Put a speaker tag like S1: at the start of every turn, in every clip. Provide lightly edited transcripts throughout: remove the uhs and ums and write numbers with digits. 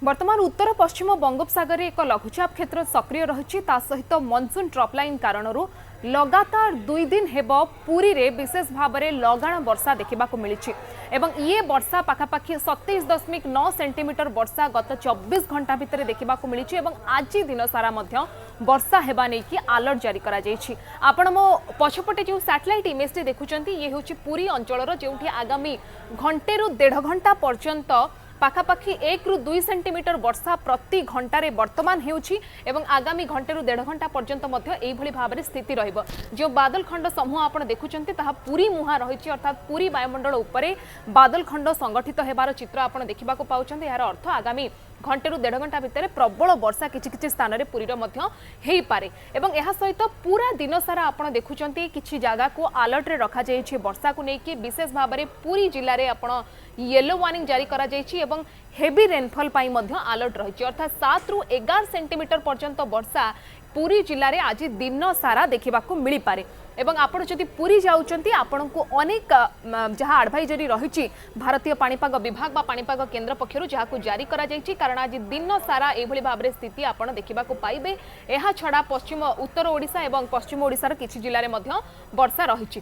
S1: वर्तमान उत्तर पश्चिम बंगोपसागर एक लघुचाप क्षेत्र सक्रिय रही सहित मनसून ट्रपलाइन कारण लगातार 2 दिन हेब पुरी रे विशेष भाव में लगाण वर्षा देखा मिली एवं ये वर्षा पाखापाखि 27.9 सेंटीमीटर वर्षा गत 24 घंटा भितर देखा मिली आज दिन सारा वर्षा हेबा नहीं कि अलर्ट जारी करा जायछि। आपण मो पछपटे जो सैटेलाइट इमेज देखुचंती ये होछि पुरी अंचलर जोठी आगामी घंटे रु 1.5 घंटा पर्यंत पाखापाखि 1 रु 2 सेंटीमीटर वर्षा प्रति घंटे वर्तमान हेउछि एवं आगामी घंटे रु 1.5 घंटा पर्यंत मध्य एइभଳି भाबरे स्थिति रहिबो। जो बादल खंड समूह आपण देखुचंती ताहा पुरी मुहा रहिछि अर्थात पुरी वायुमंडल उपरे बादल खंड संगठित हेबार चित्र आपण देखिबा को पाउचंती। यार अर्थ आगामी घंटे रु 1.5 घंटा भितर प्रबल वर्षा किछि स्थान रे पुरीर मध्य हेई पारे एवं एहा सहित पूरा दिन सारा आपण देखुचंती किछि जागा को अलर्ट रे रखा जायछि। वर्षा को नेकी विशेष भाव में पुरी जिल्ला रे आपण येलो वार्निंग जारी करा जायछि एवं हेवी रेनफॉल पाई मध्य अलर्ट रहिछि अर्थात 7 रु 11 सेंटीमीटर पर्यंत वर्षा पुरी जिल्ला रे आज दिन सारा देखा मिल पारे एवं आपण जदि पुरी जाउचंती आपण को अनेक जहाँ एडवाइजरी रही भारतीय पाणीपाग विभाग बा पाणीपाग केन्द्र पक्षरु जहाँ को जारी करा जायछि कारण आज दिन सारा एभली भाबरे स्थिति आपण देखा पाइबे। एहा छड़ा पश्चिम उत्तर ओडिशा एवं पश्चिम ओडिशार किछि जिल्ला रे मध्य वर्षा रही।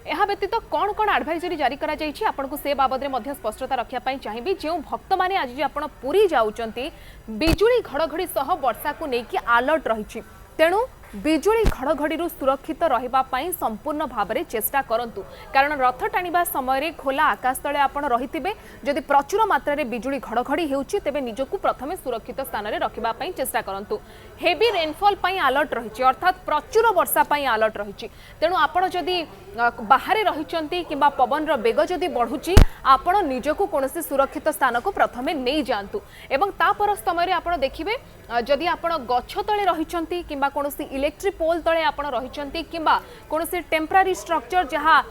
S1: यह व्यतीत कौन कौन एडवाइजरी जारी करा जायछि आपण को से बाबद में स्पष्टता रखिया पाई चाहिबी। जो भक्त माने आज आपण पुरी जाउचंती बिजुली घड़घड़ी सह वर्षा को लेकिन अलर्ट रही तेणु बिजुली घड़घड़ी सुरक्षित रही संपूर्ण भाव में चेष्टा करंतु कारण रथ टाणिबा समय खोला आकाश तले आपण रहिथिबे जदि प्रचुर मात्रा रे बिजुली घड़घड़ी हेउची तेबे निजकु प्रथमे सुरक्षित स्थान रे रखिबा पई चेष्टा करंतु। हेवी रेनफॉल पई अलर्ट रहिछि अर्थात प्रचुर वर्षा पई अलर्ट रहिछि तेणु आपण जदि बाहर रहिचंती किंबा पवन रो बेग जदि बढ़ुची आपण निजकु कोनोसी सुरक्षित स्थान को प्रथमे नै जांतु एवं तापर समय रे आपण देखिबे जदि आपण गछ तले रहिचंती किंबा कोनोसी इलेक्ट्रिक पोल तले आपण रहिचंती किंबा कोनोसी टेम्पररी स्ट्रक्चर जहाँ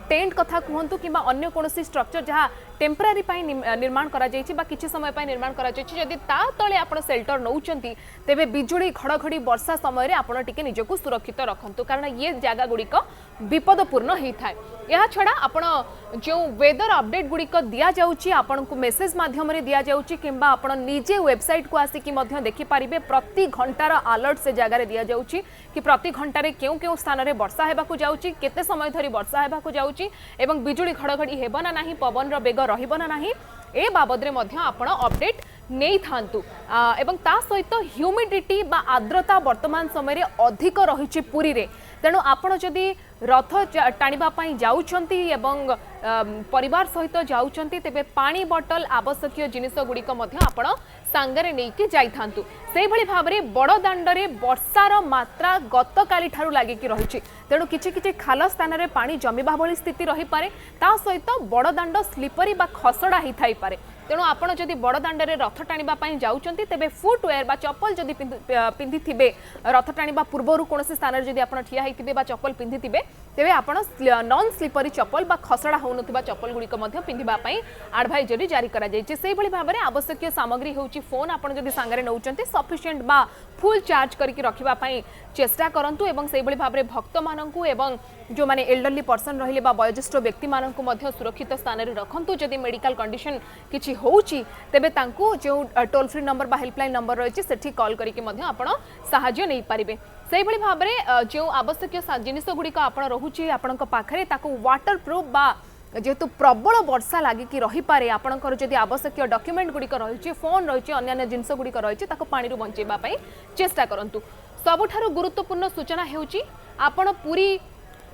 S1: टेंट कथा कहतु किंबा अन्य कोनोसी स्ट्रक्चर जहाँ टेम्पररी पाई निर्माण करा जायछि बा किछि समय पाई निर्माण करा जायछि जदि ता तले आपण शेल्टर नउचंती तेबे बिजुली घड़घड़ी वर्षा समय रे आपण टिके निजकु सुरक्षित रखंतु कारण ये जागा गुड़िक विपदपूर्ण होई थाए। यह छड़ा आपण जो वेदर अपडेट गुड़िक दिया जाउछि आपण को मेसेज माध्यम रे दिया जाउछि किंबा आपण निजे वेबसाइट को आसिकी मध्य देखि पारिबे प्रति घंटार अलर्ट से जगह रे दिया जाउछि कि प्रति घंटा रे केउ स्थान रे वर्षा हेबाकू जाउछि केते समय धरी वर्षा हेबाकू जाउछि एवं बिजुली घड़घड़ी हेबो ना नाही पवन रो बेग रहिबो ना नाही ए बाबद रे मध्य आपण अपडेट नहीं थांतु एवं ता सहित ह्यूमिडिटी बा आर्द्रता वर्तमान समय रे अधिक रही पुरी रे तेणु आपण जदि रथ टाणिबा पई जाउछंती एवं परिवार सहित जाउछंती तेबे पानी बोतल आवश्यक जिनिस गुड़िक मध्य आपण सांगरे नेकी जाई थांतु। से भली भाबरे बड़ दांडरे वर्षार मात्रा गत काली ठारू लागिकी रहिछि तेणु किछि किछि खाल स्थान रे पानी जमिबा भली स्थिति रही पारे ता सहित बड़ दांड स्लीपरी बा खसड़ा ही थाई पारे तेणु आपण जदि बड़ दांडरे रथ टाणिबा पई जाउछंती तेबे फुटवेयर बा चप्पल जदि पिंधिथिबे रथ टाणिबा पूर्वरु कोनोसी स्थान रे जदि आपण ठिया हेतिबे बा चप्पल पिंधिथिबे तेबे आपण नॉन स्लीपरी चप्पल बा खसड़ा होउनथिबा चप्पल गुड़िक मध्य पिंधिबा पई एडवाइजरी जारी करा जायछि। सेहि भली भाबरे आवश्यक सामग्री होउछि फोन आपण जदि सांगरे नउचंती सफिशिएंट बा फुल चार्ज करके रखिबा पई चेष्टा करंतु एवं सेहि भली भाबरे भक्त माननकु एवं जो माने एल्डरली पर्सन रहिले बा वयोज्येष्ठ व्यक्ति माननकु मध्य सुरक्षित स्थान रे रखंतु। जदि मेडिकल कंडीशन किछि होउछि तेबे तांकु जो टोल फ्री नंबर बा हेल्पलाइन नंबर रहिछि सेठी कॉल करके मध्य आपण सहाय्य नै पारिबे। सेहि भली भाबरे जो आवश्यक जिनिस गुड़िक आपण रहुछि आपणक पाखरे ताकु वाटर प्रूफ बा जेहेतु प्रबल वर्षा लागिकी रही पारे आपणकर जदि आवश्यक डॉक्यूमेंट गुड़िक रही फोन रही अन्य जिनस गुड़िक रही पानी बंचेबा पई चेष्टा करंतु। सबुठारु गुरुत्वपूर्ण सूचना हेउची आपण पूरी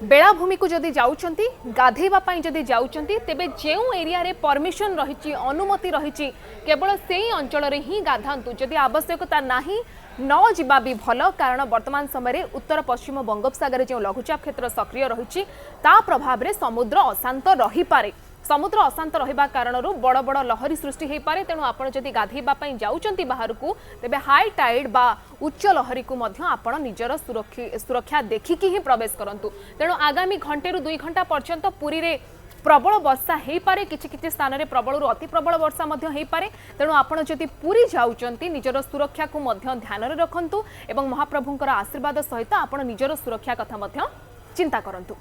S1: बेलाभूमि को जदि जाउछंती गाधेबा पई जदि जाउछंती तेबे जेउ एरिया रे परमिशन रहिछि अनुमति रहिछि केवल सेही अंचल रे ही गाधांतु जदि आवश्यकता नाही न जिबा भी भल कारण वर्तमान समय उत्तर पश्चिम बंगोपसागर जो लघुचाप क्षेत्र सक्रिय रही ता प्रभाव में समुद्र अशांत रही पारे समुद्र अशांत रहिबा कारणरू बड़ बड़ लहरी सृष्टि हो पारे तेणु आपण जदि गाधेबा पई जाउचंती बाहर को तेबे हाई टाइड बा उच्च लहरी को मध्य आपण निजर सुरक्षा देखिकी ही प्रवेश करंतु। तेणु आगामी घंटे रु 2 घंटा पर्यंत पुरी रे प्रबल वर्षा हो पारे किछि स्थान रे प्रबल रु अति प्रबल वर्षा मध्य हो पारे तेणु आपण जदि पुरी जाउचंती निजर सुरक्षा को मध्य ध्यान रे रखंतु एवं महाप्रभुंकर आशीर्वाद सहित आपण निजर सुरक्षा कथा मध्य चिंता करंतु।